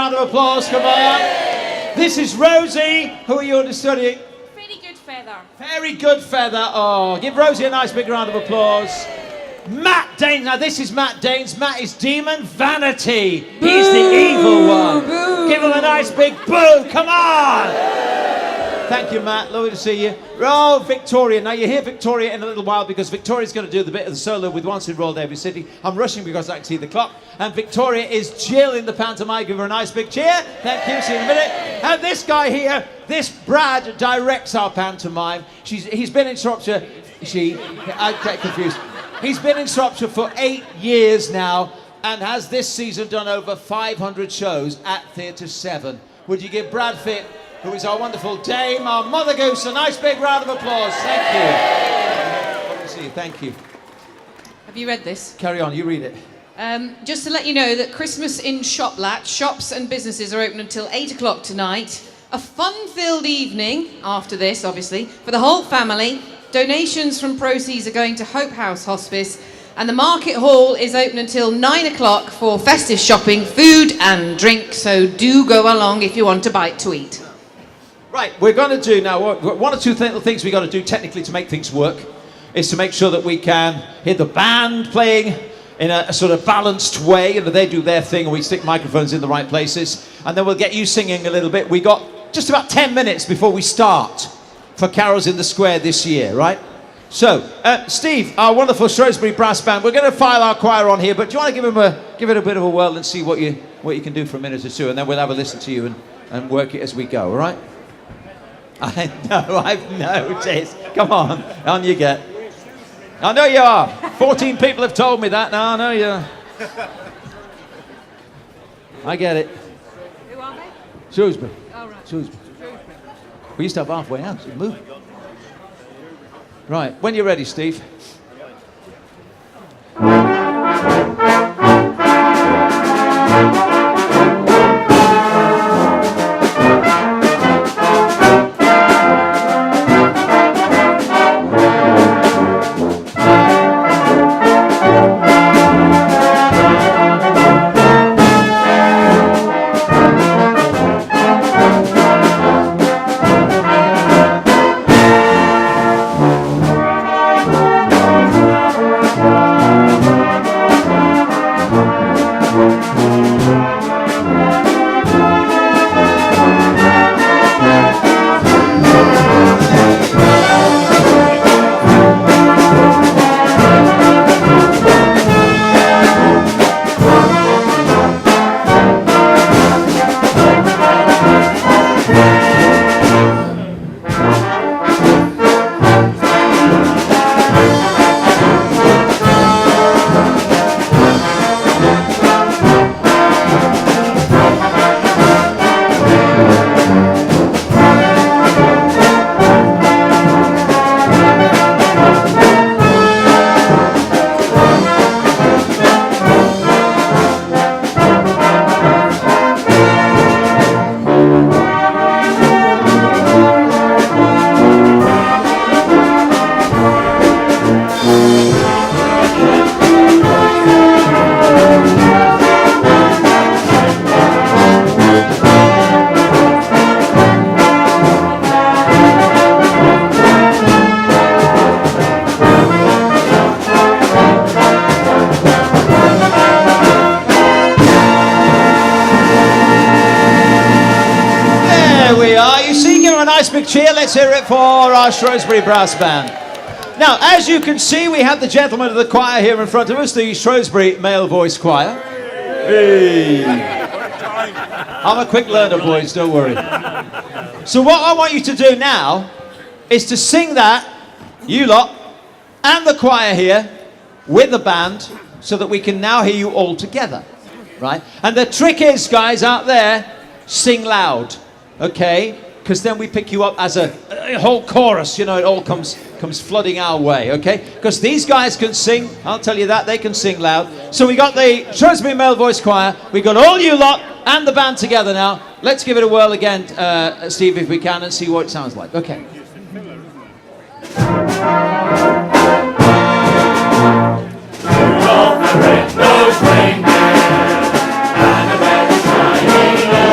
round of applause, come on. This is Rosie. Who are you understudying? Very good feather. Very good feather. Oh, give Rosie a nice big round of applause. Matt Danes. Now this is Matt Danes. Matt is Demon Vanity. He's the evil one. Give him a nice big boo. Come on. Thank you, Matt. Lovely to see you. Oh, Victoria. Now, you hear Victoria in a little while because Victoria's going to do the bit of the solo with Once in Royal Davy City. I'm rushing because I can see the clock. And Victoria is Jill in the pantomime. Give her a nice big cheer. Thank you. See you in a minute. And this guy here, this Brad, directs our pantomime. He's been in Shropshire. I get confused. He's been in Shropshire for 8 years now and has this season done over 500 shows at Theatre 7. Would you give Brad Fitt, who is our wonderful dame, our Mother Goose, a nice big round of applause? Thank you. Good to see you. Thank you. Have you read this? Carry on, you read it. Just to let you know that Christmas in Shoplat, shops and businesses are open until 8 o'clock tonight. A fun-filled evening, after this, obviously, for the whole family. Donations from proceeds are going to Hope House Hospice. And the Market Hall is open until 9 o'clock for festive shopping, food and drink. So do go along if you want a bite to eat. Right, we're going to do now, one or two things we've got to do technically to make things work is to make sure that we can hear the band playing in a sort of balanced way, and they do their thing and we stick microphones in the right places, and then we'll get you singing a little bit. We got just about 10 minutes before we start for Carols in the Square this year, right? So, Steve, our wonderful Shrewsbury brass band, we're going to file our choir on here, but do you want to give it a bit of a whirl and see what you can do for a minute or two, and then we'll have a listen to you and work it as we go, all right? I know, I've noticed. Come on you get. I know you are. 14 people have told me that now. I know you are. I get it. Who are they? Shrewsbury. Oh, right. Shrewsbury. We used to have halfway house. Move. Right, when you're ready, Steve. Cheer, let's hear it for our Shrewsbury Brass Band. Now, as you can see, we have the gentlemen of the choir here in front of us, the Shrewsbury Male Voice Choir. Hey. I'm a quick learner, boys, don't worry. So what I want you to do now is to sing that, you lot, and the choir here, with the band, so that we can now hear you all together, right? And the trick is, guys, out there, sing loud, okay? Because then we pick you up as a whole chorus, you know, it all comes flooding our way, okay? Because these guys can sing, I'll tell you that, they can sing loud. So we got the Shrewsbury Male Voice Choir, we got all you lot and the band together now. Let's give it a whirl again, Steve, if we can, and see what it sounds like. Okay. Rudolph the red-nosed reindeer, and a very shiny nose.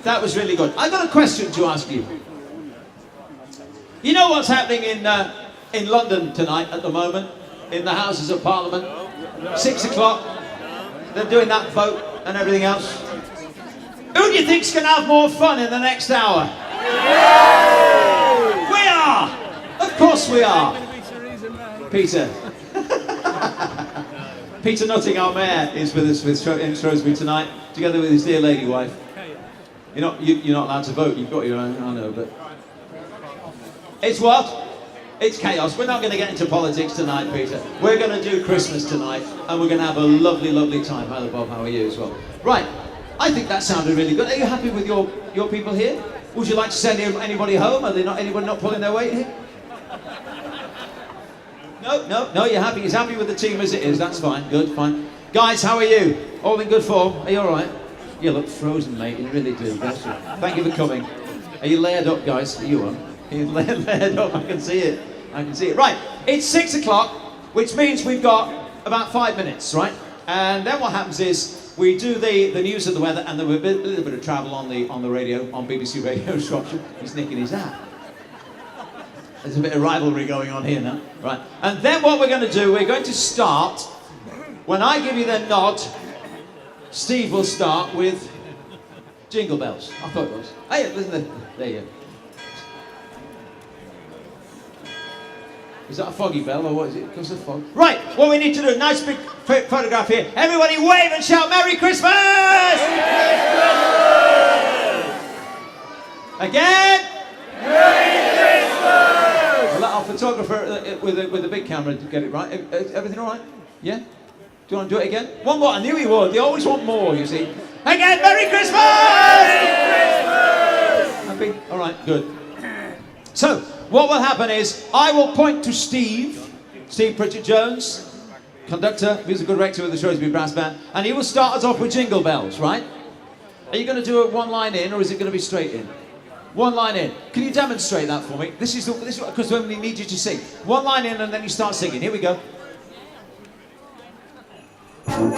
That was really good. I got a question to ask you. You know what's happening in London tonight at the moment, in the Houses of Parliament? 6 o'clock. They're doing that vote and everything else. Who do you think's going to have more fun in the next hour? We are! Of course we are. Peter. Peter Nutting, our mayor, is with us in Shrewsbury tonight, together with his dear lady wife. You're not allowed to vote, you've got your own, I know, but... It's what? It's chaos. We're not going to get into politics tonight, Peter. We're going to do Christmas tonight, and we're going to have a lovely, lovely time. Hello, Bob, how are you as well? Right, I think that sounded really good. Are you happy with your people here? Would you like to send anybody home? Are they not anybody not pulling their weight here? No, you're happy. He's happy with the team as it is. That's fine, good, fine. Guys, how are you? All in good form? Are you all right? You look frozen, mate. You really do. Bless you. Thank you for coming. Are you layered up, guys? Are you on? Are you layered up? I can see it. I can see it. Right. It's 6 o'clock, which means we've got about 5 minutes, right? And then what happens is we do the news of the weather, and there will be a little bit of travel on the radio, on BBC Radio Shropshire. He's nicking his hat. There's a bit of rivalry going on here now, right? And then what we're going to do, we're going to start. When I give you the nod, Steve will start with Jingle Bells. I thought it was. Hey, listen there you go. Is that a foggy bell or what is it? Because of fog. Right, what we need to do, a nice big photograph here. Everybody wave and shout Merry Christmas! Merry Christmas! Again? Merry Christmas! We'll let our photographer with a big camera to get it right. Everything all right? Yeah? Do you want to do it again? One more. I knew he would. They always want more, you see. Again, Merry Christmas! Merry Christmas! Happy? All right, good. So, what will happen is, I will point to Steve Pritchard Jones, conductor, musical director of the Shrewsbury Brass Band, and he will start us off with Jingle Bells, right? Are you going to do it one line in, or is it going to be straight in? One line in. Can you demonstrate that for me? This is because when we need you to sing. One line in, and then you start singing. Here we go. Come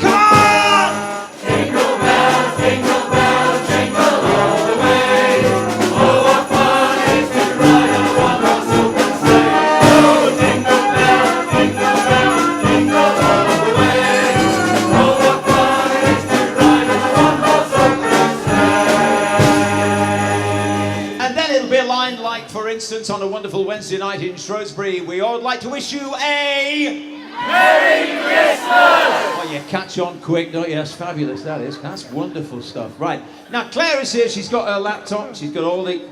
on! Jingle bells, jingle bells, jingle all the way. Oh, what fun it is to ride on a one-horse open sleigh. Oh, jingle bells, jingle all the way. Oh, what fun it is to ride on a one-horse open sleigh. And then it'll be a line like, for instance, on a wonderful Wednesday night in Shrewsbury, we all would like to wish you a... Merry Christmas! Well, you catch on quick, don't you? That's fabulous, that is. That's wonderful stuff. Right. Now, Claire is here. She's got her laptop. She's got all the...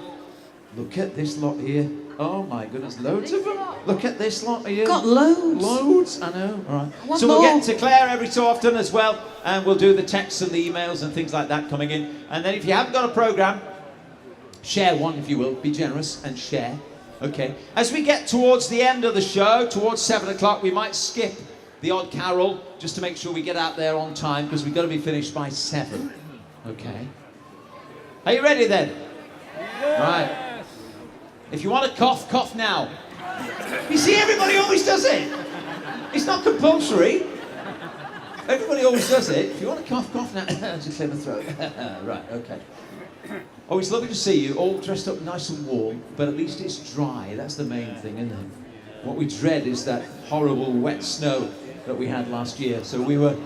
Look at this lot here. Oh, my goodness. Loads of them. Look at this lot here. Got loads. Loads. I know. All right. So we'll get to Claire every so often as well. And we'll do the texts and the emails and things like that coming in. And then if you haven't got a programme, share one, if you will. Be generous and share. Okay. As we get towards the end of the show, towards 7 o'clock, we might skip the odd carol just to make sure we get out there on time, because we've got to be finished by 7. Okay. Are you ready then? Yes. Right. If you want to cough, cough now. You see, everybody always does it. It's not compulsory. Everybody always does it. If you want to cough, cough now. Just clear the throat. Right, okay. Oh, it's lovely to see you, all dressed up nice and warm, but at least it's dry. That's the main thing, isn't it? What we dread is that horrible wet snow that we had last year. So we were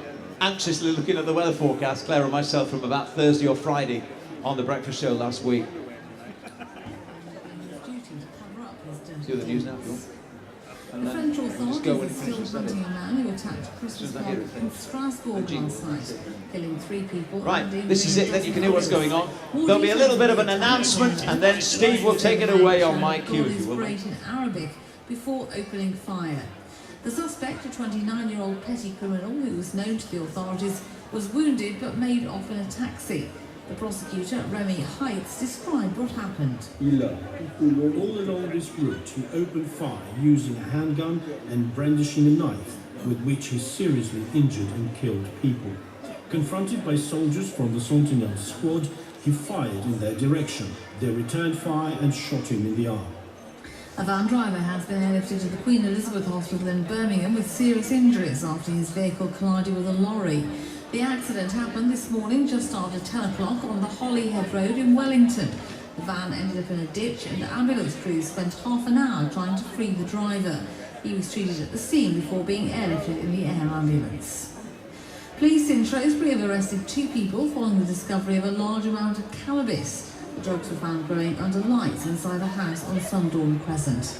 anxiously looking at the weather forecast, Claire and myself, from about Thursday or Friday on the breakfast show last week. Do the news now, if you want. The French authorities are still hunting a man who attacked a Christmas party in Strasbourg last night, killing 3 people. Right, this is it, then you can hear what's going on. There'll be a little bit of an announcement, and then Steve will take it away on my cue, if you will. In Arabic before opening fire. The suspect, a 29-year-old petty criminal who was known to the authorities, was wounded but made off in a taxi. The prosecutor, Remy Heights, described what happened. People were all along this route who opened fire using a handgun and brandishing a knife, with which he seriously injured and killed people. Confronted by soldiers from the Sentinel squad, he fired in their direction. They returned fire and shot him in the arm. A van driver has been airlifted to the Queen Elizabeth Hospital in Birmingham with serious injuries after his vehicle collided with a lorry. The accident happened this morning just after 10 o'clock on the Holyhead Road in Wellington. The van ended up in a ditch and the ambulance crew spent half an hour trying to free the driver. He was treated at the scene before being airlifted in the air ambulance. Police in Shrewsbury have arrested 2 people following the discovery of a large amount of cannabis. The drugs were found growing under lights inside a house on Sundawn Crescent.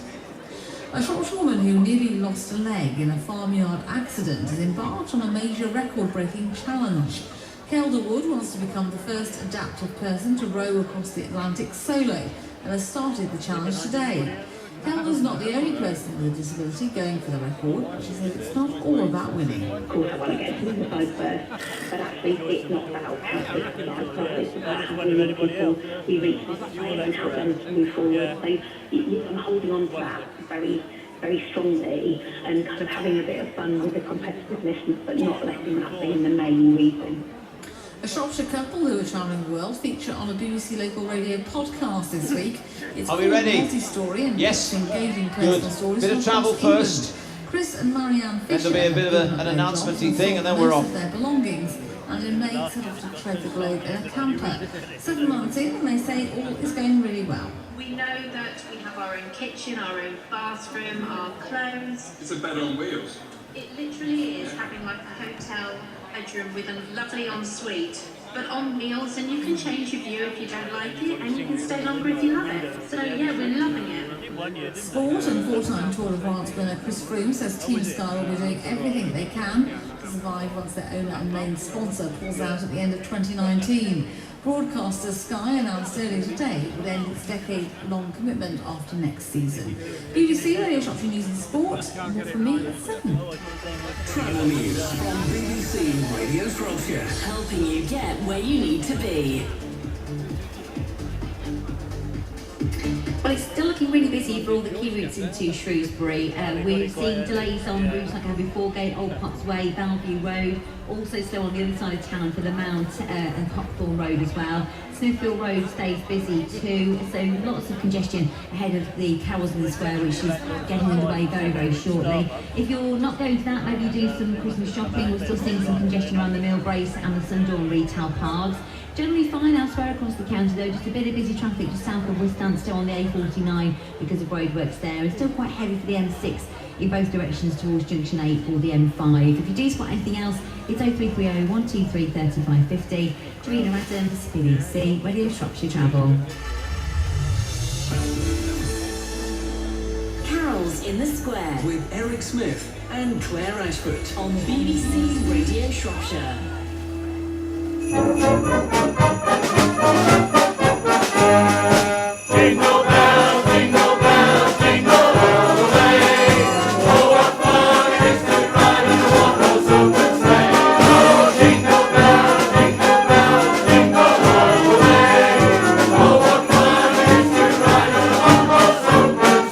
A Shropshire woman who nearly lost a leg in a farmyard accident has embarked on a major record-breaking challenge. Kelda Wood wants to become the first adaptive person to row across the Atlantic solo and has started the challenge today. Kelda's not the only person with a disability going for the record, but she says it's not all about winning. Of course I want to get to the side first, but actually it's not about it's about having people who reach this point and help them to move forward. So I'm holding on to that very, very strongly and kind of having a bit of fun with the competitiveness, but not letting that be the main reason. A Shropshire couple who are travelling the world feature on a BBC local radio podcast this week. It's Are we ready? Multi-story and yes. engaging personal Good. stories. Bit of travel first. Chris and Marianne Fisher. Then there'll be a bit of an announcement-y thing, and then we're off. Their belongings, and in May set off to trade the globe in a camper. 7 months in, and they say all is going really well. We know that we have our own kitchen, our own bathroom, our clothes. It's a bed on wheels. It literally is having like a hotel bedroom with a lovely ensuite, but on wheels, and you can change your view if you don't like it, and you can stay longer if you love it. So yeah, we're loving it. Sport and 4-time Tour de France winner Chris Froome says Team Sky will be doing everything they can to survive once their owner and main sponsor pulls out at the end of 2019. Broadcaster Sky announced earlier today it would end its decade-long commitment after next season. BBC Radio Shropshire News and Sport, more from me at 7. Travel news from BBC Radio Shropshire, helping you get where you need to be. Well, it's still looking really busy for all the key routes into Shrewsbury. We're seeing delays on routes like Abbey Foregate, Old Potts Way, Bellevue Road, also still on the other side of town for the Mount and Hopthorne Road as well. Smithfield Road stays busy too, so lots of congestion ahead of the Carols in the Square, which is getting underway very, very shortly. If you're not going to that, maybe do some Christmas shopping. We're still seeing some congestion around the Mill Brace and the Sundawn retail parks. Generally fine elsewhere across the county though, just a bit of busy traffic just south of Wiston, still on the A49 because of roadworks there. It's still quite heavy for the M6 in both directions towards Junction 8 or the M5. If you do spot anything else, it's 0330 123 3550. Trina Adams, BBC Radio Shropshire Travel. Carols in the Square with Eric Smith and Claire Ashford on BBC Radio Shropshire. Jingle bells, jingle bells, jingle all the way. Oh, what fun it is to ride in a one-horse open sleigh. Oh, jingle bells, jingle all the way. Oh, what fun it is to ride in a one-horse open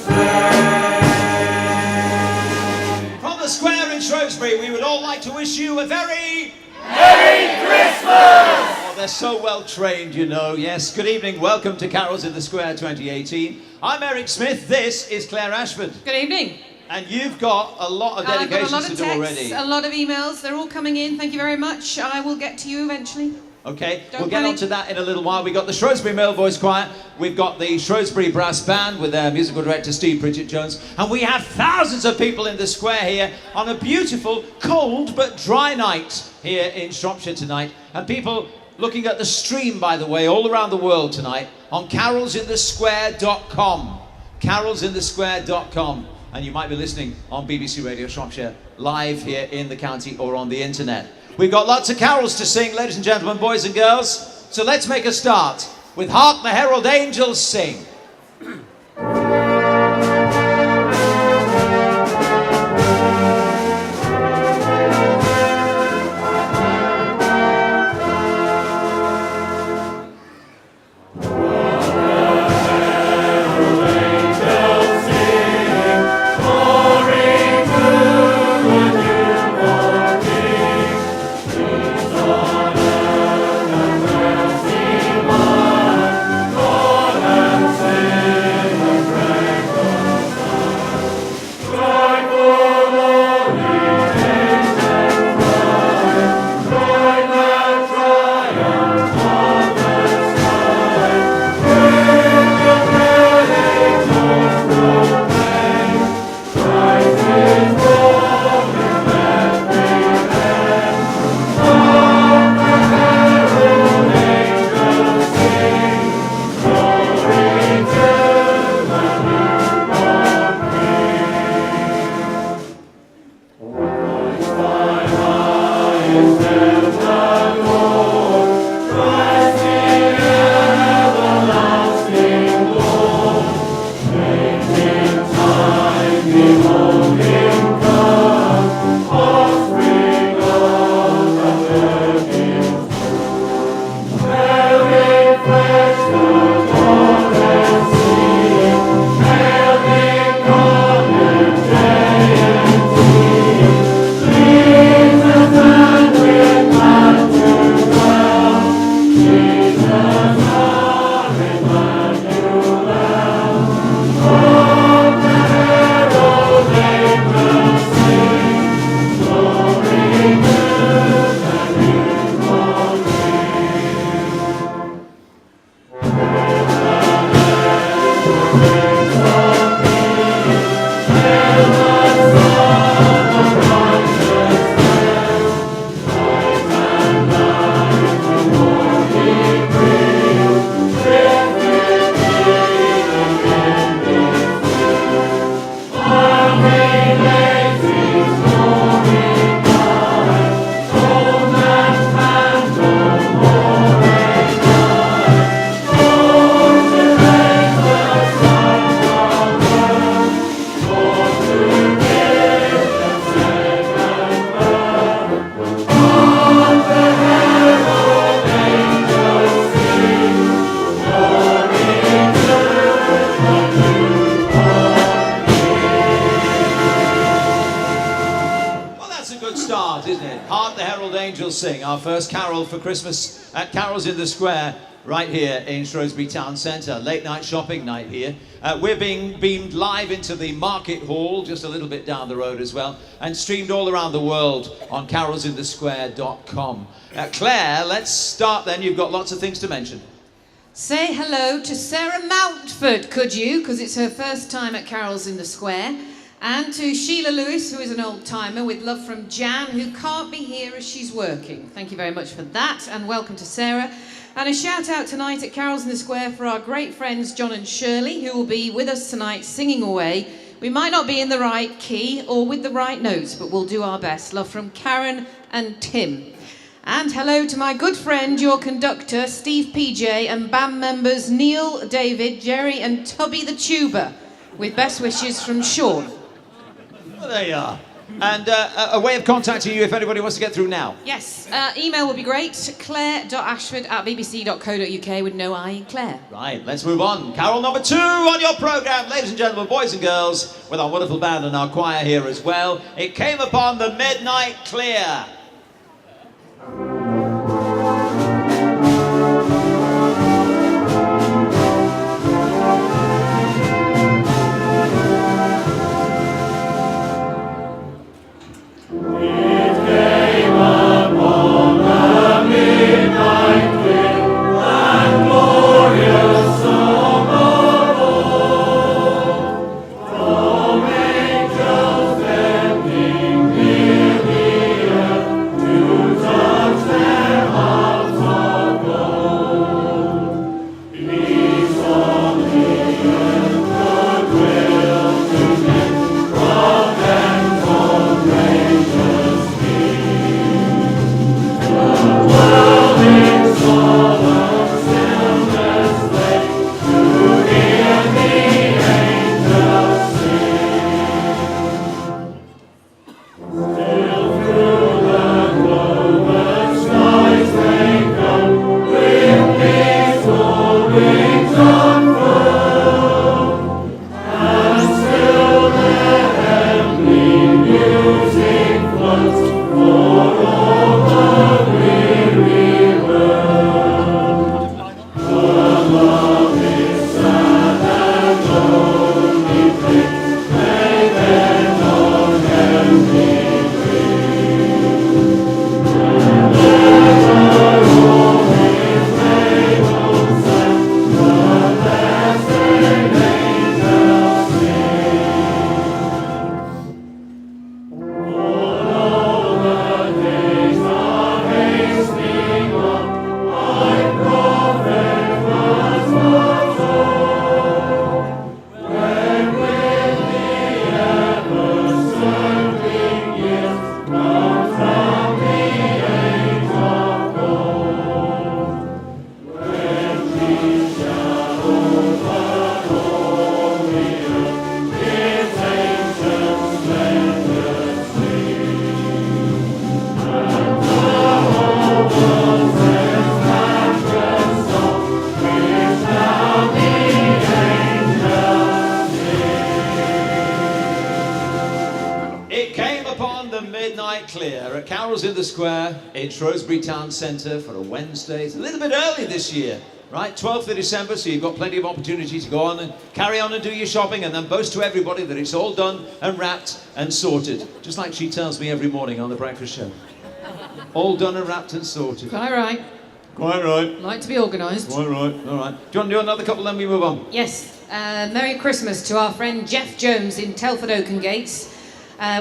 sleigh. From the square in Shrewsbury, we would all like to wish you a very Merry Christmas! Oh, they're so well trained, you know. Yes, good evening. Welcome to Carols in the Square 2018. I'm Eric Smith. This is Claire Ashford. Good evening. And you've got a lot of I've got dedications a lot of to do texts, already. a lot of emails. They're all coming in. Thank you very much. I will get to you eventually. Okay, Don't we'll get panic. on to that in a little while. We've got the Shrewsbury Male Voice Choir, we've got the Shrewsbury Brass Band with their musical director Steve Pritchett-Jones, and we have thousands of people in the square here on a beautiful, cold but dry night here in Shropshire tonight. And people looking at the stream, by the way, all around the world tonight on carolsinthesquare.com. carolsinthesquare.com. And you might be listening on BBC Radio Shropshire live here in the county or on the internet. We've got lots of carols to sing, ladies and gentlemen, boys and girls. So let's make a start with Hark the Herald Angels Sing. isn't it? Hark the Herald Angels Sing, our first carol for Christmas at Carols in the Square, right here in Shrewsbury Town Centre. Late night shopping night here. We're being beamed live into the Market Hall, just a little bit down the road as well, and streamed all around the world on carolsinthesquare.com. Claire, let's start then. You've got lots of things to mention. Say hello to Sarah Mountford, could you? Because it's her first time at Carols in the Square. And to Sheila Lewis, who is an old-timer, with love from Jan, who can't be here as she's working. Thank you very much for that, and welcome to Sarah. And a shout-out tonight at Carols in the Square for our great friends John and Shirley, who will be with us tonight singing away. We might not be in the right key or with the right notes, but we'll do our best. Love from Karen and Tim. And hello to my good friend, your conductor, Steve PJ, and band members Neil, David, Jerry and Tubby the Tuba, with best wishes from Sean. Well, there you are. And a way of contacting you if anybody wants to get through now. Yes, email would be great, claire.ashford@bbc.co.uk with no I in Claire. Right, let's move on. Carol number 2 on your programme, ladies and gentlemen, boys and girls, with our wonderful band and our choir here as well. It came upon the midnight clear. In the Square in Shrewsbury Town Centre for a Wednesday. It's a little bit early this year, right? 12th of December, so you've got plenty of opportunity to go on and carry on and do your shopping and then boast to everybody that it's all done and wrapped and sorted. Just like she tells me every morning on the breakfast show. All done and wrapped and sorted. Quite right. Quite right. Like to be organised. Quite right. All right. Do you want to do another couple, then we move on? Yes. Merry Christmas to our friend Jeff Jones in Telford Oakengates.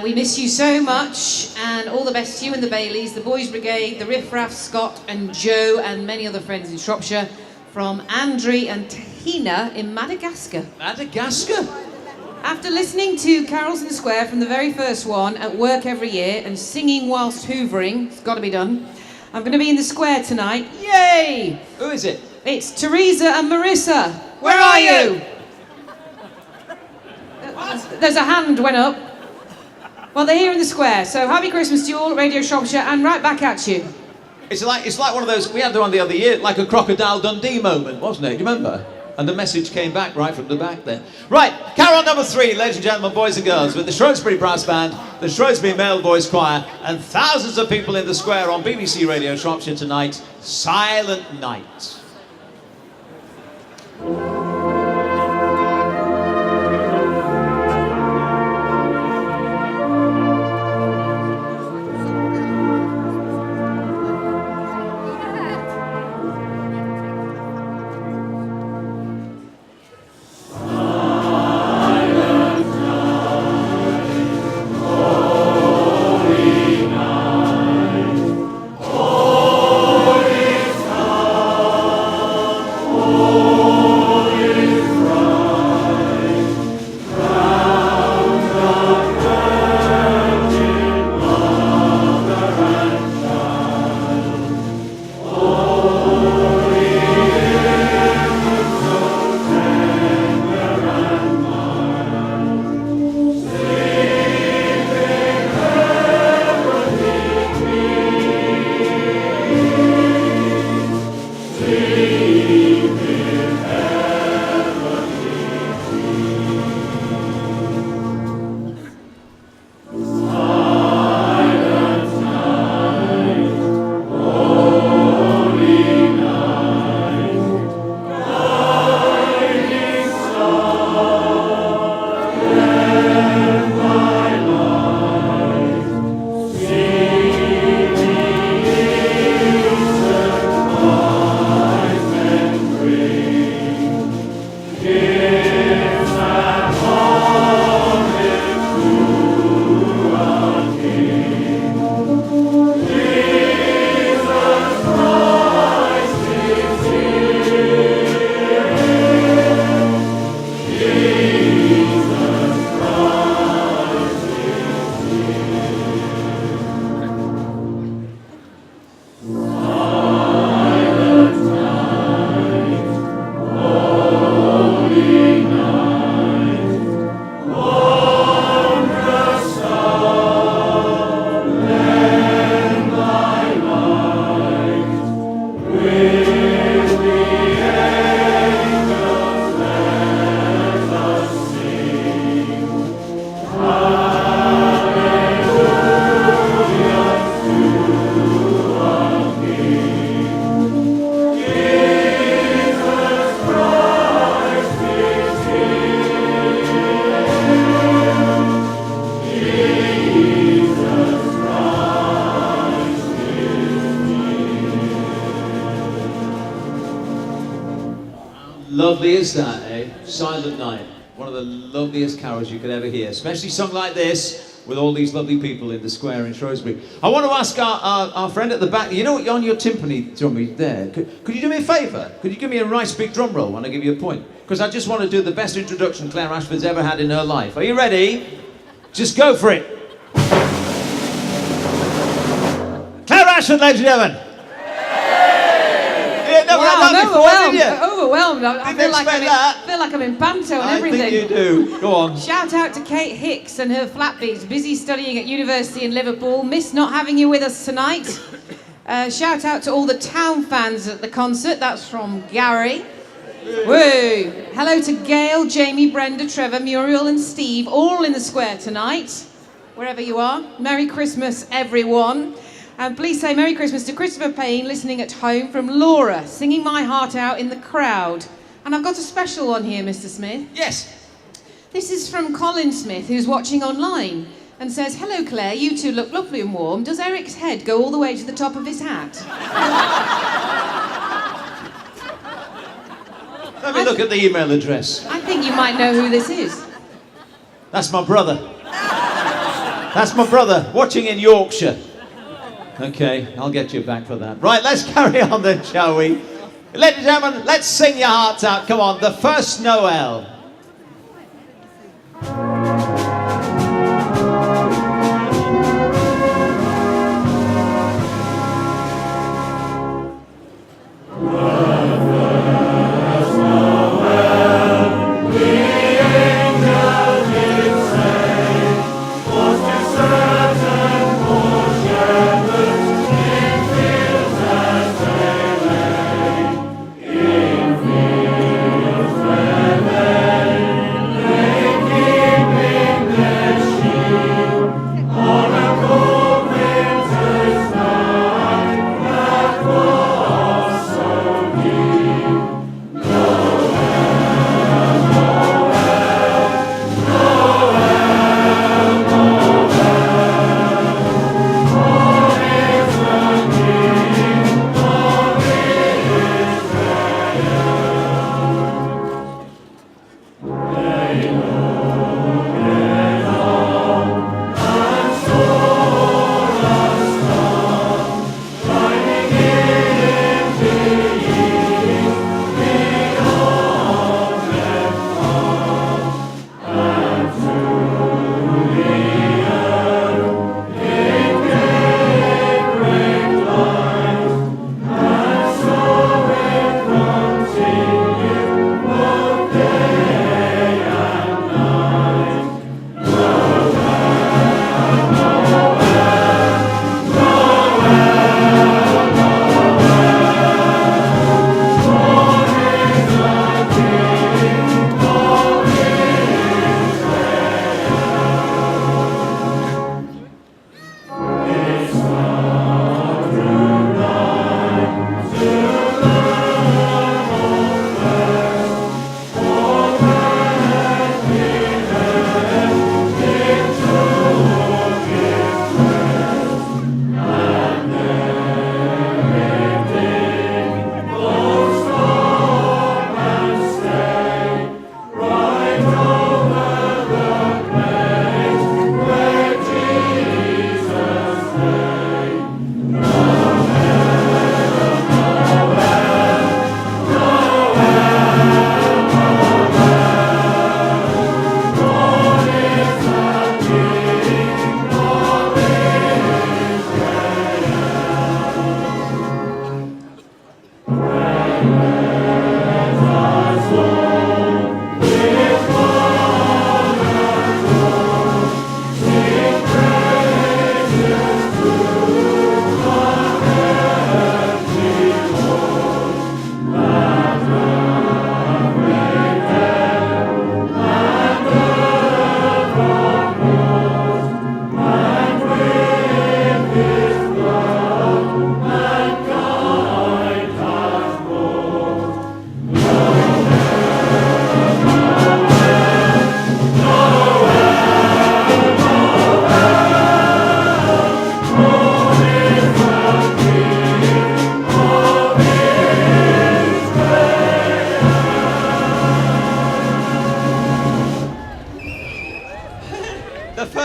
We miss you so much, and all the best to you and the Baileys, the Boys Brigade, the Riff Raff, Scott and Joe, and many other friends in Shropshire, from Andre and Tahina in Madagascar. Madagascar? After listening to Carols in the Square from the very first one at work every year and singing whilst hoovering, it's got to be done, I'm going to be in the square tonight. Yay! Who is it? It's Teresa and Marissa. Where are you? There's a hand went up. Well, they're here in the square, so happy Christmas to you all at Radio Shropshire, and right back at you. It's like one of those, we had the one the other year, like a Crocodile Dundee moment, wasn't it? Do you remember? And the message came back right from the back there. Right, carol number 3, ladies and gentlemen, boys and girls, with the Shrewsbury Brass Band, the Shrewsbury Male Voice Choir, and thousands of people in the square on BBC Radio Shropshire tonight, Silent Night. Lovely is that, eh? Silent Night. One of the loveliest carols you could ever hear, especially sung like this with all these lovely people in the square in Shrewsbury. I want to ask our friend at the back, you know, on your timpani drummy there, could you do me a favour? Could you give me a nice big drum roll when I give you a point? Because I just want to do the best introduction Claire Ashford's ever had in her life. Are you ready? Just go for it. Claire Ashford, ladies and gentlemen. Wow, I'm overwhelmed. Overwhelmed. I Didn't expect that. feel like I'm in panto and everything. I think you do. Go on. Shout out to Kate Hicks and her flatbeats, busy studying at university in Liverpool. Miss not having you with us tonight. Shout out to all the town fans at the concert. That's from Gary. Woo! Hello to Gail, Jamie, Brenda, Trevor, Muriel and Steve, all in the square tonight, wherever you are. Merry Christmas, everyone. And please say Merry Christmas to Christopher Payne, listening at home, from Laura, singing my heart out in the crowd. And I've got a special one here, Mr. Smith. Yes. This is from Colin Smith, who's watching online, and says, hello, Claire, you two look lovely and warm. Does Eric's head go all the way to the top of his hat? Let me look at the email address. I think you might know who this is. That's my brother. That's my brother, watching in Yorkshire. Okay, I'll get you back for that. Right, let's carry on then, shall we? Ladies and gentlemen, let's sing your hearts out. Come on, the first Noel. In fields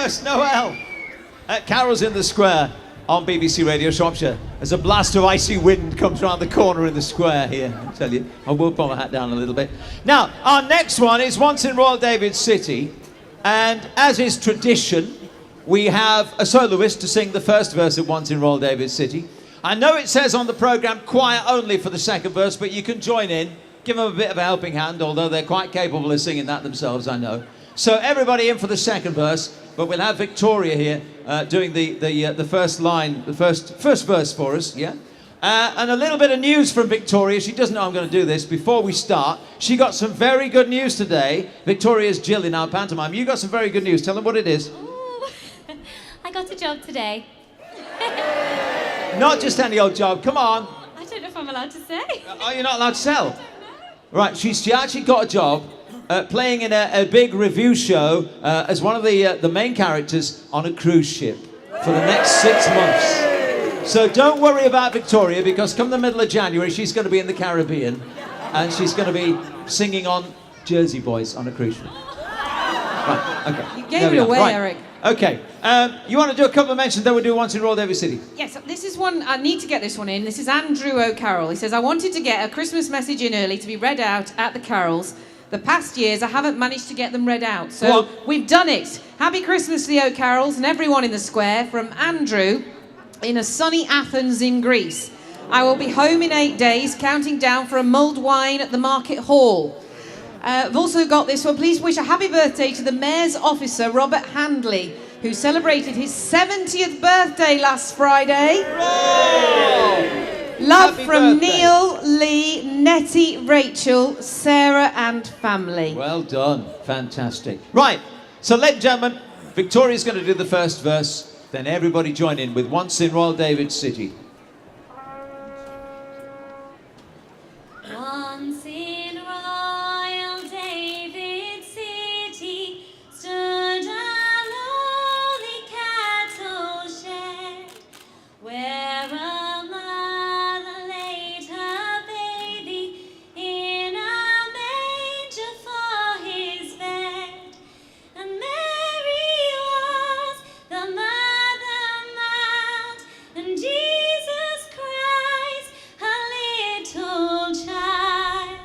first Noel at Carols in the Square on BBC Radio Shropshire as a blast of icy wind comes round the corner in the square here. I tell you, I will put my hat down a little bit. Now, our next one is once in Royal David City, and as is tradition, we have a soloist to sing the first verse of Once in Royal David City. I know it says on the programme choir only for the second verse, but you can join in, give them a bit of a helping hand, although they're quite capable of singing that themselves, I know. So everybody in for the second verse, but we'll have Victoria here doing the first line, the first verse for us, yeah? And a little bit of news from Victoria. She doesn't know I'm going to do this. Before we start, she got some very good news today. Victoria's Jill in our pantomime. You got some very good news. Tell them what it is. Ooh, I got a job today. Not just any old job. Come on. I don't know if I'm allowed to say. Are you not allowed to tell? Right, she actually got a job playing in a big review show as one of the main characters on a cruise ship for the next 6 months. So don't worry about Victoria, because come the middle of January, she's going to be in the Caribbean and she's going to be singing on Jersey Boys on a cruise ship. Right, okay. You gave it away, right. Eric. Okay, you want to do a couple of mentions, then we'll do Once in Royal David City. Yes, this is one, I need to get this one in. This is Andrew O'Carroll. He says, I wanted to get a Christmas message in early to be read out at the carols. The past years, I haven't managed to get them read out. So we've done it. Happy Christmas to the O'Carrolls and everyone in the square from Andrew in a sunny Athens in Greece. I will be home in 8 days, counting down for a mulled wine at the market hall. I've also got this one. Please wish a happy birthday to the Mayor's officer, Robert Handley, who celebrated his 70th birthday last Friday. Love Happy from birthday. Neil, Lee, Nettie, Rachel, Sarah and family. Well done. Fantastic. Right, so ladies and gentlemen, Victoria's going to do the first verse, then everybody join in with Once in Royal David City. Once in Royal David City stood a lowly cattle shed, where a mother laid her baby in a manger for his bed, and Mary was the mother mild, and Jesus Christ her little child.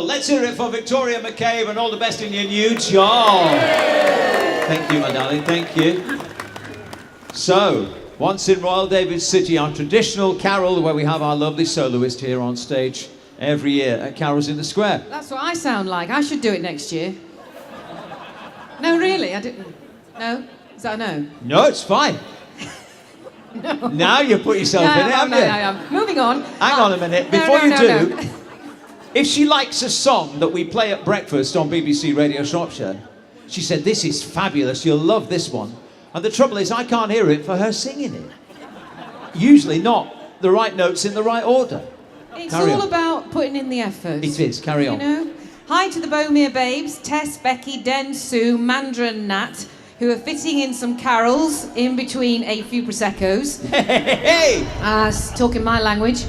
Let's hear it for Victoria McCabe and all the best in your new job. Thank you, my darling, thank you. So, Once in Royal David City, our traditional carol where we have our lovely soloist here on stage every year at Carols in the Square. That's what I sound like. I should do it next year. No, really, I didn't. No? Is that a no? No, it's fine. No. Now you put yourself in it, haven't you? No. Moving on. Hang on a minute. Before you do, if she likes a song that we play at breakfast on BBC Radio Shropshire, she said, this is fabulous, you'll love this one. And the trouble is, I can't hear it for her singing it. Usually not the right notes in the right order. It's Carry all on. about putting in the effort. It is, carry on. You know? Hi to the Bomere babes, Tess, Becky, Den, Sue, Mandra and Nat, who are fitting in some carols in between a few Prosecco's. Hey! Talking my language.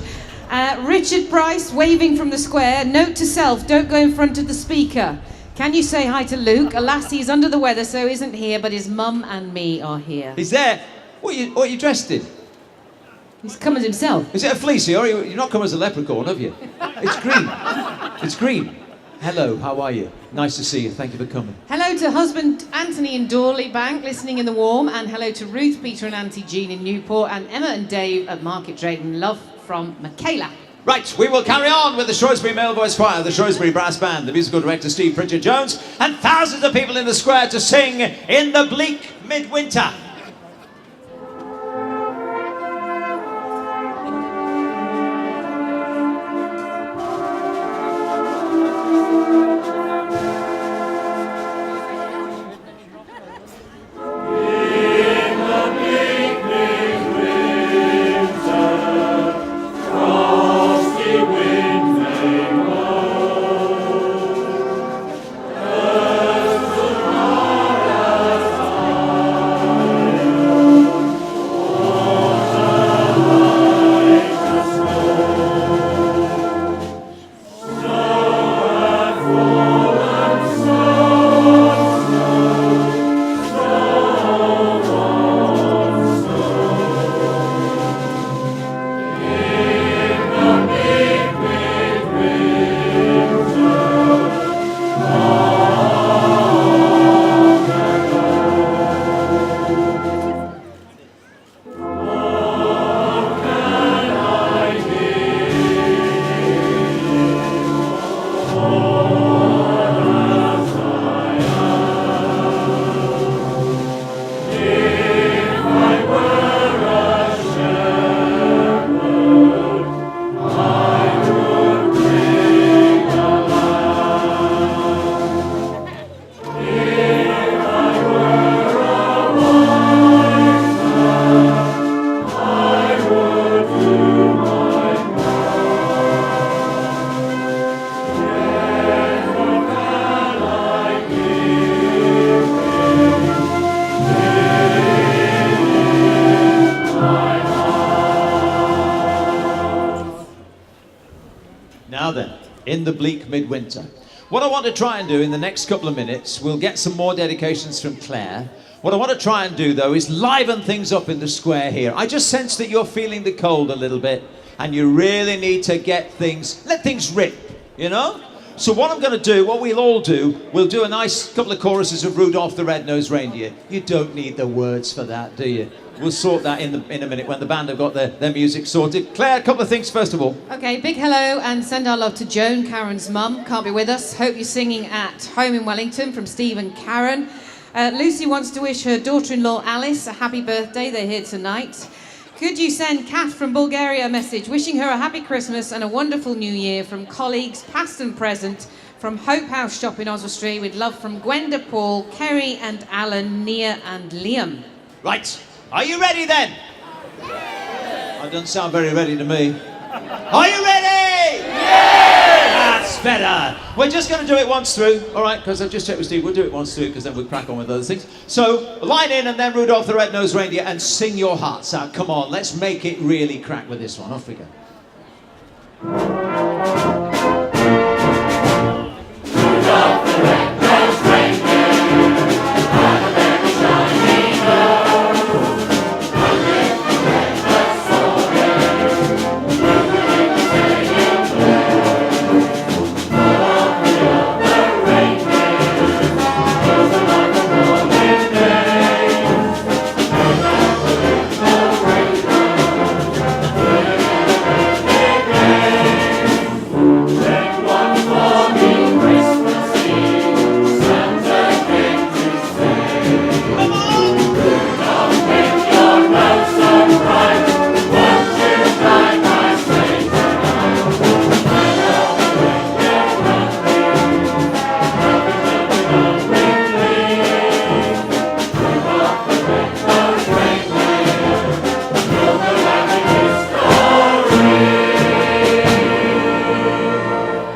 Richard Price, waving from the square. Note to self, don't go in front of the speaker. Can you say hi to Luke? Alas, he's under the weather, so isn't here, but his mum and me are here. He's there. What are you dressed in? He's come as himself. Is it a fleecy, or you're not come as a leprechaun, have you? It's green. It's green. Hello, how are you? Nice to see you. Thank you for coming. Hello to husband Anthony in Dorley Bank, listening in the warm, and hello to Ruth, Peter and Auntie Jean in Newport, and Emma and Dave at Market Drayton. Love from Michaela. Right, we will carry on with the Shrewsbury Male Voice Choir, the Shrewsbury Brass Band, the musical director Steve Pritchard Jones, and thousands of people in the square to sing in the bleak midwinter. Now then, in the bleak midwinter. What I want to try and do in the next couple of minutes, we'll get some more dedications from Claire. What I want to try and do, though, is liven things up in the square here. I just sense that you're feeling the cold a little bit, and you really need to let things rip, you know? So what I'm going to do, what we'll all do, we'll do a nice couple of choruses of Rudolph the Red-Nosed Reindeer. You don't need the words for that, do you? We'll sort that in a minute when the band have got their music sorted. Claire, a couple of things first of all. Okay, big hello and send our love to Joan, Karen's mum. Can't be with us. Hope you're singing at home in Wellington from Steve and Karen. Lucy wants to wish her daughter-in-law Alice a happy birthday. They're here tonight. Could you send Kath from Bulgaria a message wishing her a happy Christmas and a wonderful new year from colleagues past and present from Hope House Shop in Oswestry with love from Gwenda, Paul, Kerry and Alan, Nia and Liam. Right. Are you ready then? That doesn't sound very ready to me. Are you ready? Yeah! That's better. We're just going to do it once through, all right? Because I've just checked with Steve. We'll do it once through because then we'll crack on with other things. So, line in and then Rudolph the Red-Nosed Reindeer and sing your hearts out. Come on, let's make it really crack with this one. Off we go. Rudolph the red-nosed reindeer had a very shiny nose. Under the red snowman, moving in the sleighing blue. All the other reindeer goes along the golden days. Rudolph the red-nosed reindeer, take one for me Christmas Eve, Santa came to stay. Rudolph, with your nose so bright, won't you fly my sleigh tonight? Rudolph the red-nosed reindeer, you'll go down in history.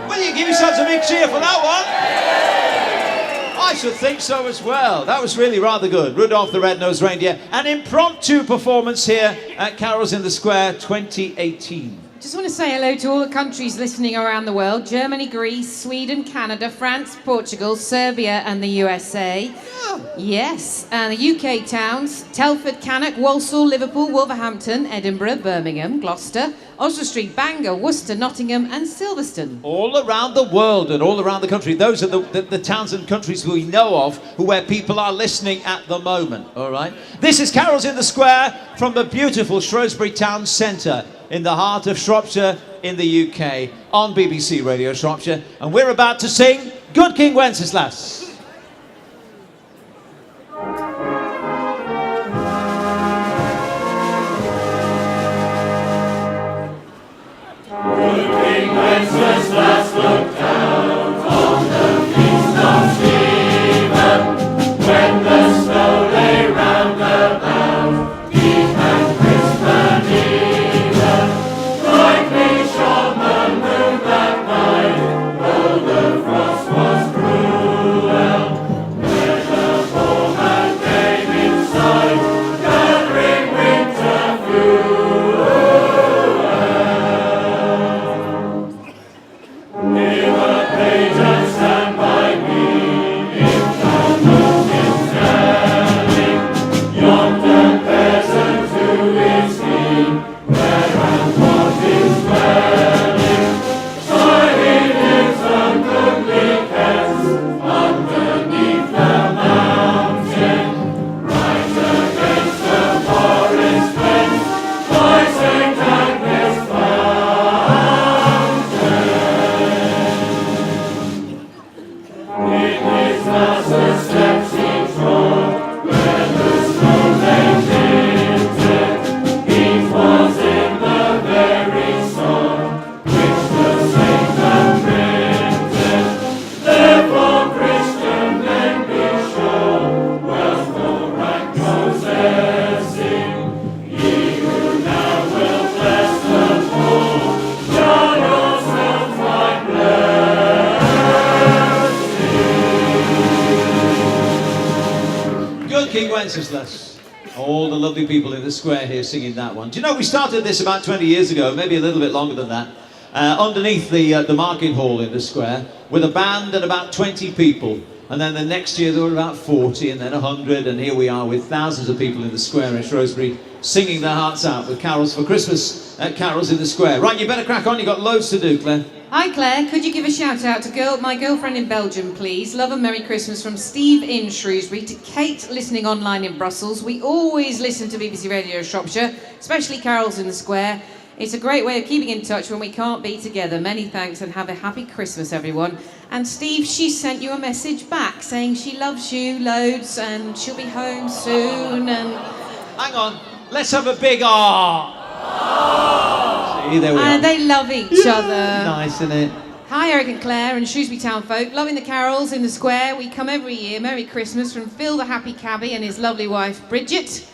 Will you give yourselves a big cheer for that one? I should think so as well. That was really rather good. Rudolph the Red-Nosed Reindeer, an impromptu performance here at Carols in the Square 2018. Just want to say hello to all the countries listening around the world. Germany, Greece, Sweden, Canada, France, Portugal, Serbia and the USA. Yes, and the UK towns, Telford, Cannock, Walsall, Liverpool, Wolverhampton, Edinburgh, Birmingham, Gloucester, Oswestry, Bangor, Worcester, Nottingham and Silverstone. All around the world and all around the country. Those are the towns and countries we know of where people are listening at the moment, all right? This is Carols in the Square from the beautiful Shrewsbury Town Centre in the heart of Shropshire in the UK on BBC Radio Shropshire. And we're about to sing Good King Wenceslas. Good King Wenceslas looked down on the feast of Stephen, when the snow lay round about, deep and crisp and even. Brightly shone the moon that night, though the frost was cruel. Measure home and came inside, gathering winter fuel. King Wenceslas. All the lovely people in the square here singing that one. Do you know, we started this about 20 years ago, maybe a little bit longer than that, underneath the market hall in the square, with a band and about 20 people. And then the next year there were about 40 and then 100, and here we are with thousands of people in the square in Shrewsbury singing their hearts out with carols for Christmas at Carols in the Square. Right, you better crack on, you've got loads to do, Claire. Hi Claire, could you give a shout out to my girlfriend in Belgium, please? Love and Merry Christmas from Steve in Shrewsbury, to Kate listening online in Brussels. We always listen to BBC Radio Shropshire, especially Carols in the Square. It's a great way of keeping in touch when we can't be together. Many thanks and have a happy Christmas, everyone. And Steve, she sent you a message back saying she loves you loads and she'll be home soon and... Hang on, let's have a big ah. See, there we are. And they love each other. Nice, isn't it? Hi Eric and Claire and Shrewsbury town folk, loving the carols in the square. We come every year. Merry Christmas from Phil the Happy Cabbie and his lovely wife Bridget.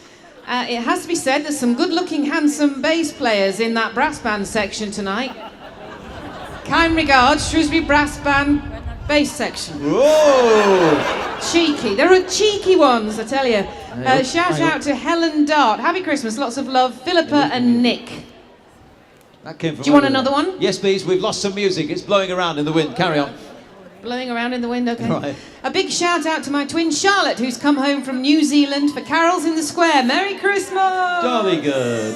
It has to be said there's some good-looking, handsome bass players in that brass band section tonight. Kind regards, Shrewsbury Brass Band bass section. Whoa! Cheeky. There are cheeky ones, I tell you. Shout out to Helen Dart. Happy Christmas, lots of love. Philippa and Nick. That came from. Do you want another one? Yes, please. We've lost some music. It's blowing around in the wind. Carry on. Blowing around in the wind, okay. Right. A big shout out to my twin Charlotte, who's come home from New Zealand for Carols in the Square. Merry Christmas! Jolly good.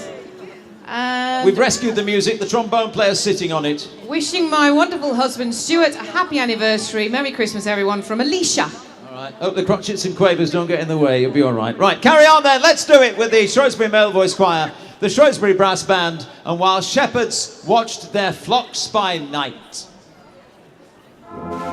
And we've rescued the music. The trombone player's sitting on it. wishing my wonderful husband Stuart a happy anniversary. Merry Christmas, everyone, from Alicia. All right. Hope the crotchets and quavers don't get in the way. You'll be all right. Right. Carry on then. Let's do it with the Shrewsbury Male Voice Choir, the Shrewsbury Brass Band, and while shepherds watched their flocks by night. Oh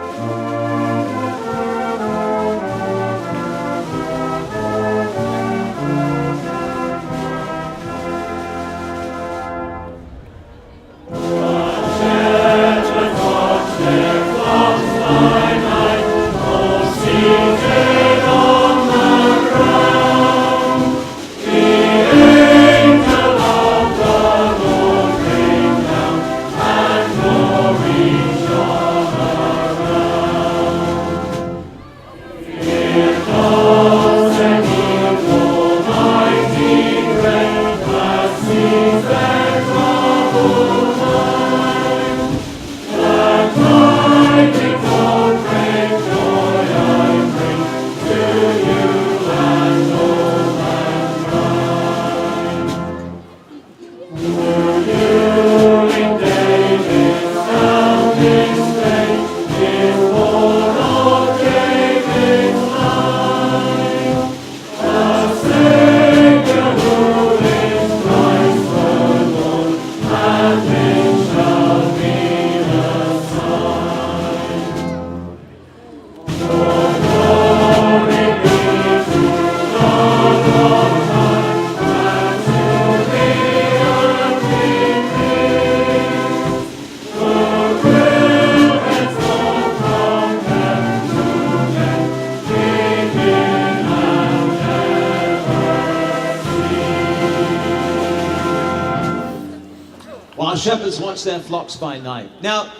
shepherds watch their flocks by night. Now,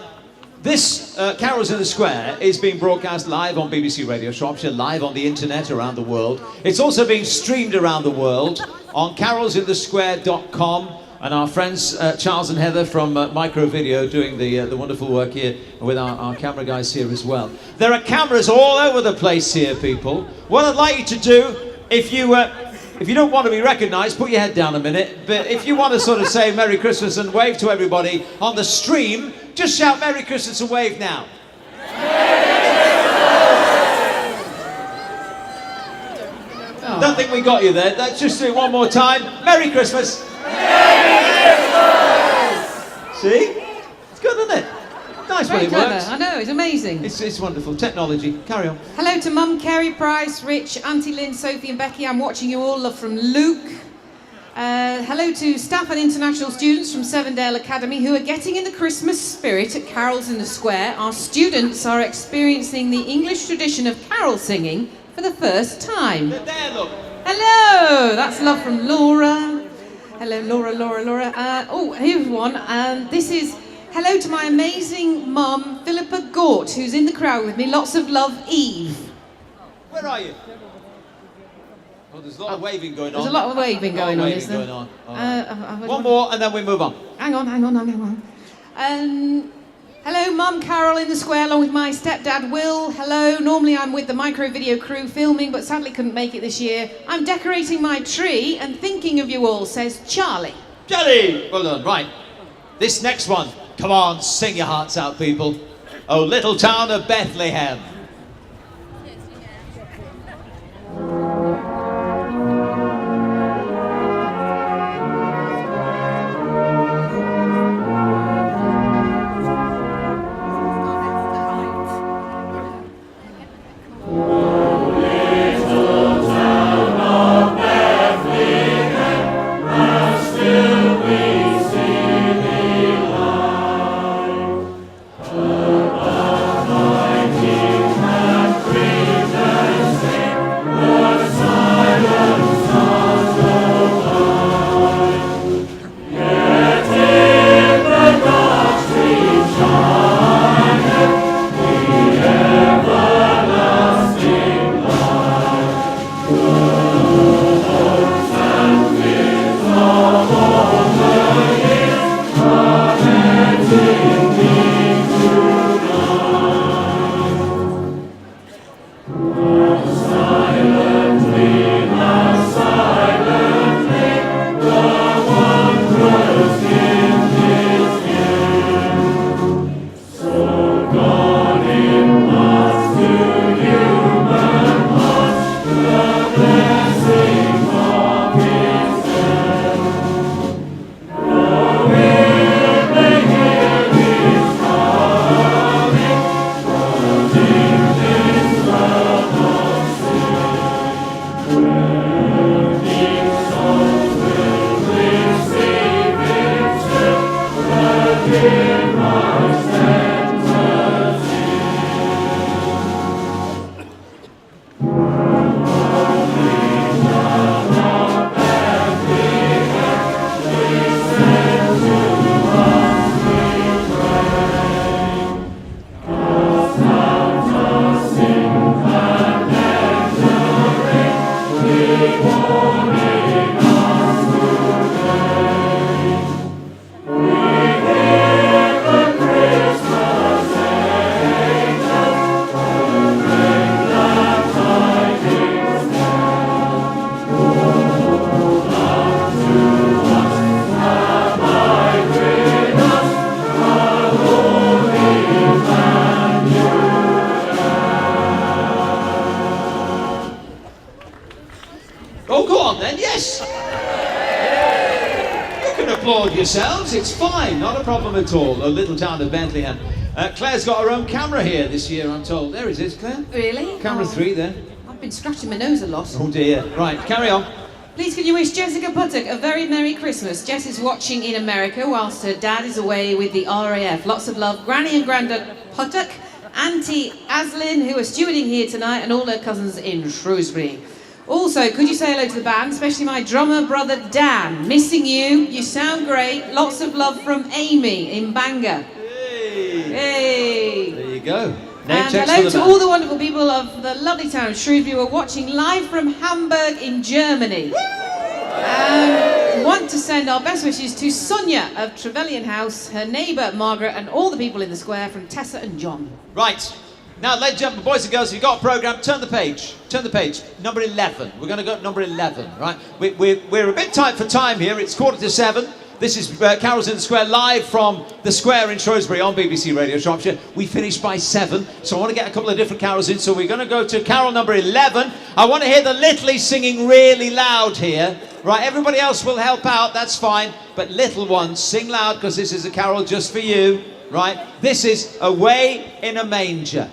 this Carols in the Square is being broadcast live on BBC Radio Shropshire, live on the internet around the world. It's also being streamed around the world on carolsinthesquare.com, and our friends Charles and Heather from Micro Video doing the wonderful work here with our camera guys here as well. There are cameras all over the place here, people. What I'd like you to do, if you don't want to be recognised, put your head down a minute. But if you want to sort of say Merry Christmas and wave to everybody on the stream, just shout Merry Christmas and wave now. Oh. Don't think we got you there. Let's just do it one more time. Merry Christmas. Merry Christmas. See? It's good, isn't it? Nice when it works. I know, it's amazing. It's wonderful. Technology. Carry on. Hello to Mum, Kerry, Price, Rich, Auntie Lynn, Sophie and Becky. I'm watching you all. Love from Luke. Hello to staff and international students from Sevendale Academy who are getting in the Christmas spirit at Carols in the Square. Our students are experiencing the English tradition of carol singing for the first time. There, look. Hello! That's love from Laura. Hello, Laura. Oh, here's one. This is hello to my amazing mum, Philippa Gort, who's in the crowd with me. Lots of love, Eve. Where are you? Oh, there's a lot of waving going on. There's a lot of waving going on, isn't there? All right. One more and then we move on. Hang on. Hello, Mum, Carol in the Square, along with my stepdad, Will. Hello. Normally I'm with the Micro Video crew filming, but sadly couldn't make it this year. I'm decorating my tree and thinking of you all, says Charlie. Charlie! Well done. Right. This next one. Come on, sing your hearts out, people. Oh, little town of Bethlehem. Oh, go on then, yes! You can applaud yourselves, it's fine, not a problem at all. A little town of Bethlehem. Claire's got her own camera here this year, I'm told. There it is, Claire. Really? Camera 3 there. I've been scratching my nose a lot. Oh dear. Right, carry on. Please can you wish Jessica Puttock a very Merry Christmas. Jess is watching in America whilst her dad is away with the RAF. Lots of love, Granny and Grandad Puttock, Auntie Aslin, who are stewarding here tonight, and all her cousins in Shrewsbury. Also, could you say hello to the band, especially my drummer brother Dan? Missing you. You sound great. Lots of love from Amy in Bangor. Hey. There you go. Name And checks hello for the to band. all the wonderful people of the lovely town of Shrewsbury who are watching live from Hamburg in Germany. And want to send our best wishes to Sonia of Trevelyan House, her neighbour Margaret, and all the people in the square from Tessa and John. Right. Now, ladies and gentlemen, boys and girls, if you've got a programme, turn the page. Turn the page. Number 11. We're going to go to number 11, right? We're a bit tight for time here. It's 7:15. This is Carols in the Square, live from the Square in Shrewsbury on BBC Radio Shropshire. We finished by 7, so I want to get a couple of different carols in. So we're going to go to carol number 11. I want to hear the Littlies singing really loud here. Right, everybody else will help out, that's fine. But little ones, sing loud because this is a carol just for you. Right, this is Away in a Manger.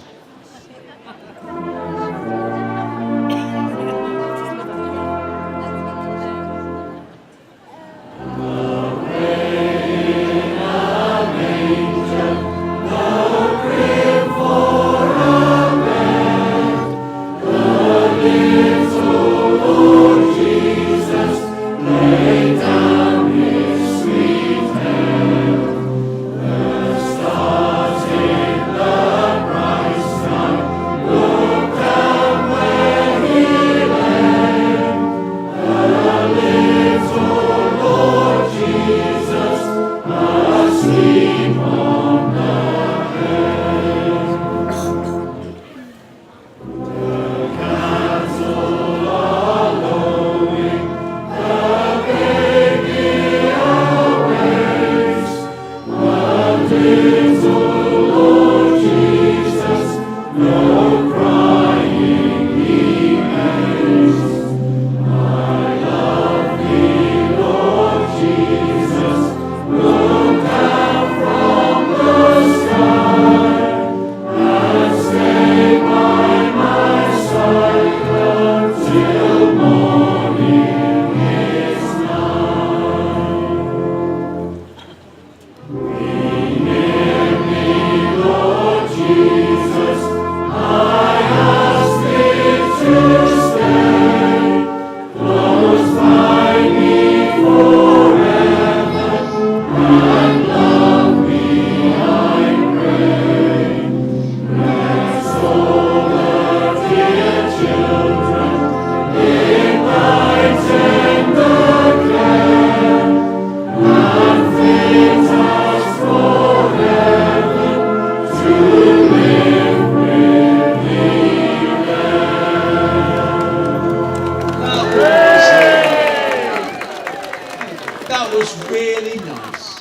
That was really nice.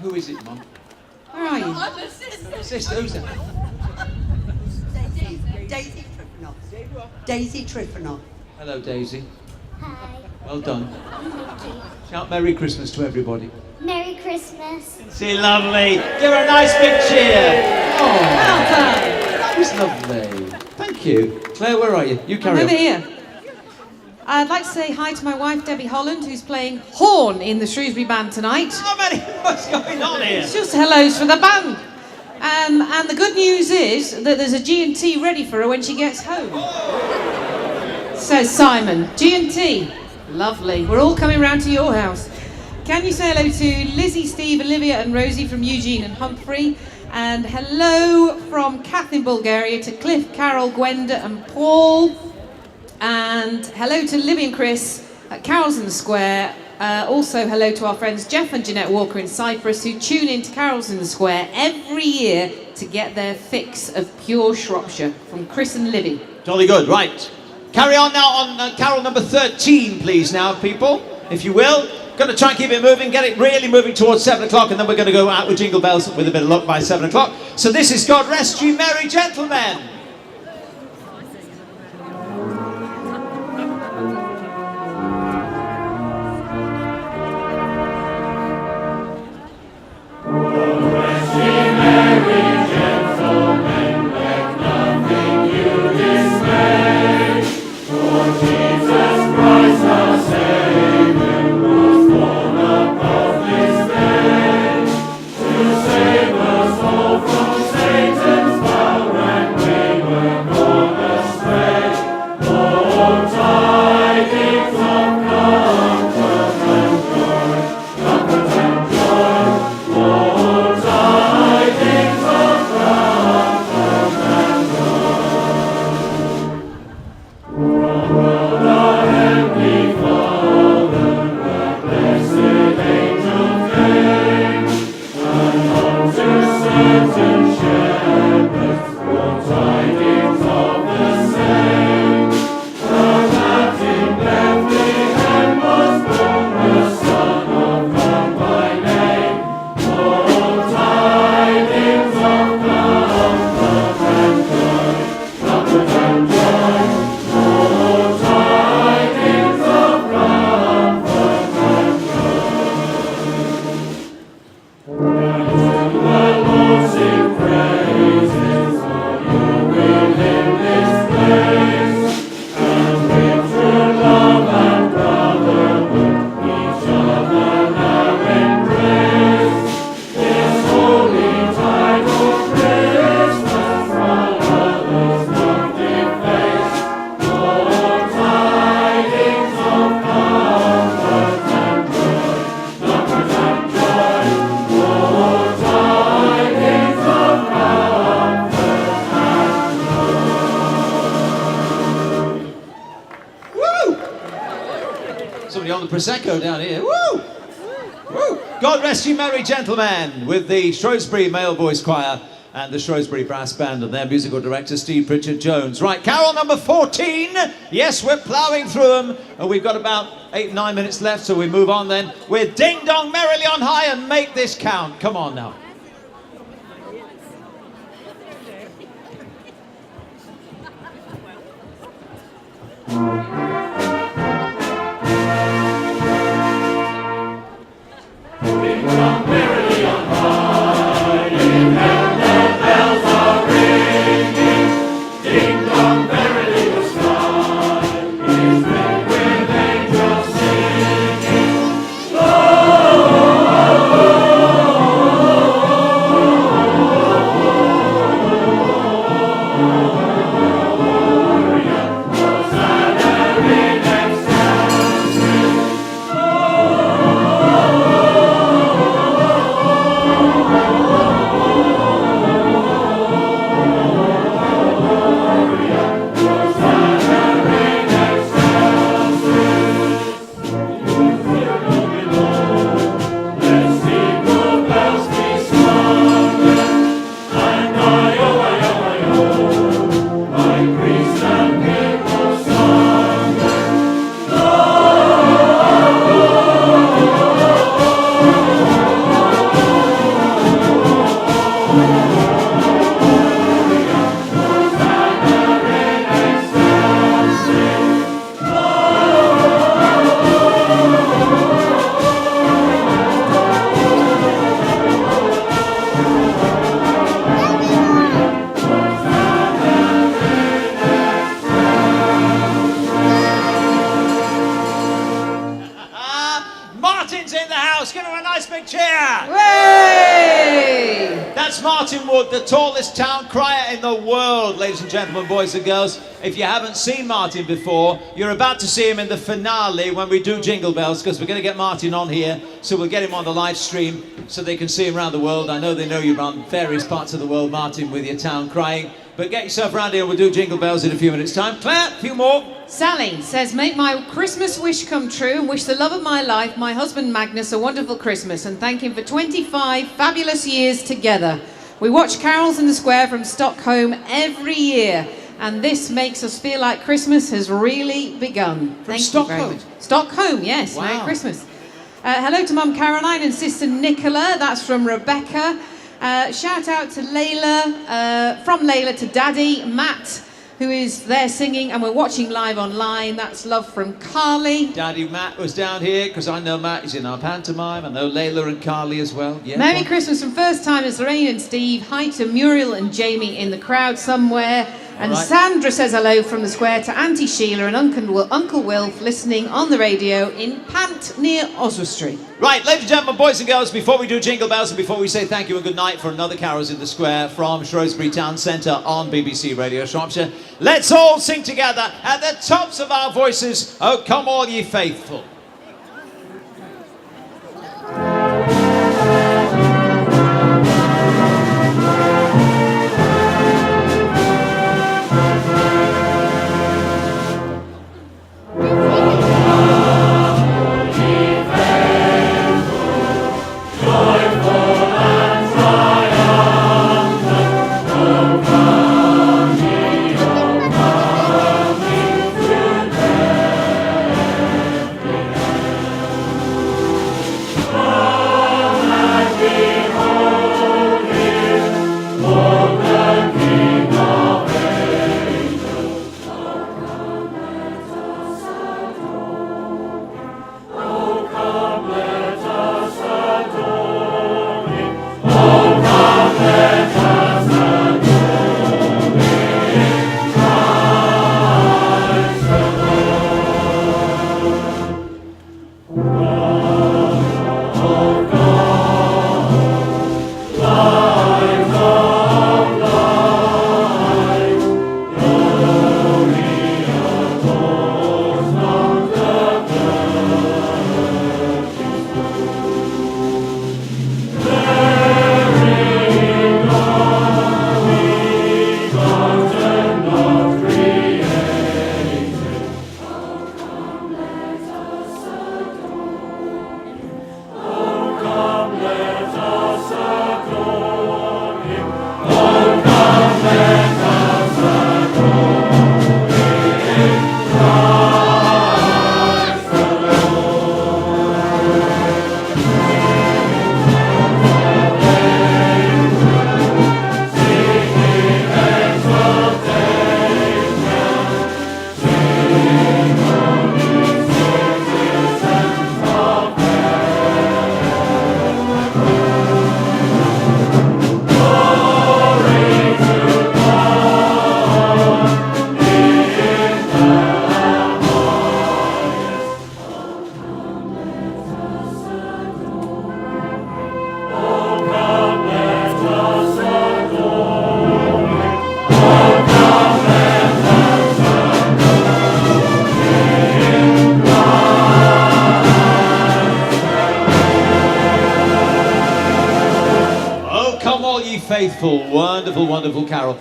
Who is it, Mum? Where are you? Sister, who's that? Daisy Triffanoff. Daisy Triffanoff. Hello, Daisy. Hi. Well done. Thank you. Shout Merry Christmas to everybody. Merry Christmas. See, lovely. Give her a nice big cheer. Oh, that was lovely. Thank you. Claire, where are you? You carry I'm on. over here. I'd like to say hi to my wife, Debbie Holland, who's playing horn in the Shrewsbury band tonight. How many? What's going on here? It's just hellos for the band. And the good news is that there's a G&T ready for her when she gets home. Says Simon. G&T. Lovely. We're all coming round to your house. Can you say hello to Lizzie, Steve, Olivia and Rosie from Eugene and Humphrey? And hello from Kath in Bulgaria to Cliff, Carol, Gwenda and Paul. And hello to Libby and Chris at Carols in the Square. Also hello to our friends Jeff and Jeanette Walker in Cyprus who tune in to Carols in the Square every year to get their fix of pure Shropshire. From Chris and Libby. Jolly good, right. Carry on now on carol number 13, please now, people, if you will. Going to try and keep it moving, get it really moving towards 7 o'clock, and then we're going to go out with Jingle Bells with a bit of luck by 7 o'clock. So this is God Rest You Merry Gentlemen. Satan's power and little Prosecco down here. Woo! Woo! God rest you merry gentlemen, with the Shrewsbury Male Voice Choir and the Shrewsbury Brass Band and their musical director, Steve Pritchard Jones. Right, carol number 14. Yes, we're ploughing through them. And we've got about 8-9 minutes left, so we move on then with Ding Dong Merrily on High and Make This Count. Come on now. Martin's in the house. Give him a nice big cheer. Hooray! That's Martin Wood, the tallest town crier in the world, ladies and gentlemen, boys and girls. If you haven't seen Martin before, you're about to see him in the finale when we do Jingle Bells, because we're going to get Martin on here, so we'll get him on the live stream so they can see him around the world. I know they know you around various parts of the world, Martin, with your town crying. But get yourself around here and we'll do Jingle Bells in a few minutes' time. Claire, a few more. Sally says, make my Christmas wish come true and wish the love of my life, my husband Magnus, a wonderful Christmas and thank him for 25 fabulous years together. We watch carols in the square from Stockholm every year and this makes us feel like Christmas has really begun. Thank you very much. Stockholm, yes. Wow. Merry Christmas. Hello to Mum Caroline and Sister Nicola. That's from Rebecca. Shout out to Layla, from Layla to Daddy, Matt, who is there singing, and we're watching live online. That's love from Carly. Daddy Matt was down here, because I know Matt is in our pantomime. I know Layla and Carly as well. Yeah, Merry Christmas from first timers Lorraine and Steve. Hi to Muriel and Jamie in the crowd somewhere. And right. Sandra says hello from the square to Auntie Sheila and Uncle Wilf listening on the radio in Pant near Oswestry. Right, ladies and gentlemen, boys and girls, before we do Jingle Bells and before we say thank you and good night for another Carols in the Square from Shrewsbury Town Centre on BBC Radio Shropshire, let's all sing together at the tops of our voices, "Oh Come All Ye Faithful." wonderful carol.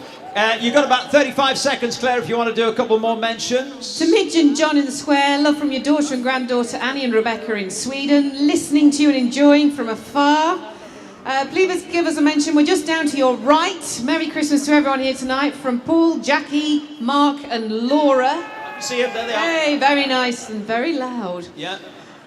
You've got about 35 seconds, Claire, if you want to do a couple more mentions. To Midge and John in the square, love from your daughter and granddaughter Annie and Rebecca in Sweden, listening to you and enjoying from afar. Please give us a mention. We're just down to your right. Merry Christmas to everyone here tonight from Paul, Jackie, Mark and Laura. See them, there they are. Hey, very nice and very loud. Yeah.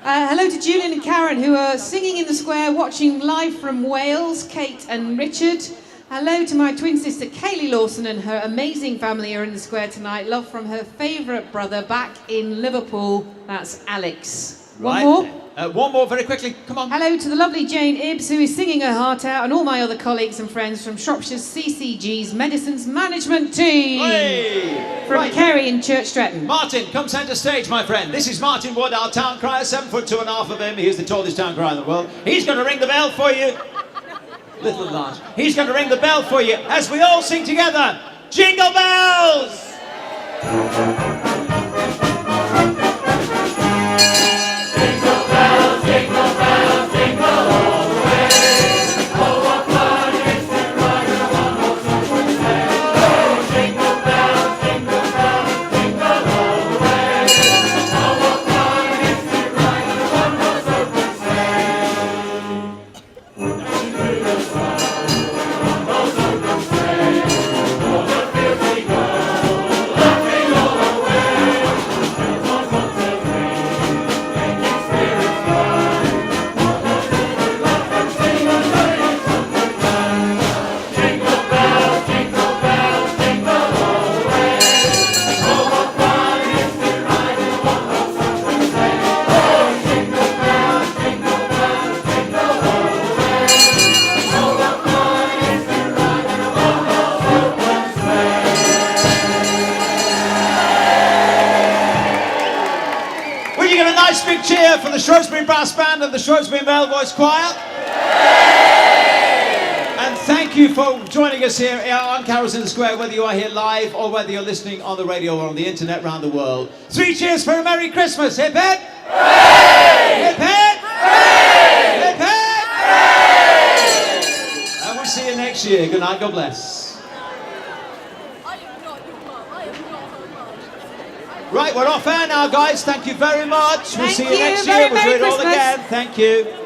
Hello to Julian and Karen who are singing in the square, watching live from Wales, Kate and Richard. Hello to my twin sister Kaylee Lawson and her amazing family are in the square tonight. Love from her favourite brother back in Liverpool, that's Alex. Right. One more? One more, very quickly, come on. Hello to the lovely Jane Ibbs, who is singing her heart out, and all my other colleagues and friends from Shropshire's CCG's Medicines Management Team. Hey! From Kerry in Church Stretton. Martin, come centre stage, my friend. This is Martin Wood, our town crier, 7'2.5" of him. He is the tallest town crier in the world. He's going to ring the bell for you. Little and large. He's going to ring the bell for you as we all sing together. Jingle bells! Big cheer for the Shrewsbury Brass Band and the Shrewsbury Male Voice Choir. And thank you for joining us here on Carols in the Square, whether you are here live or whether you're listening on the radio or on the internet around the world. 3 cheers for a Merry Christmas. Hip hip! Hooray! Hip hip! Hooray! Hip hip! Hooray! And we'll see you next year. Good night. God bless. Right, we're off air now, guys. Thank you very much. We'll see you next year. We'll do it all again. Thank you.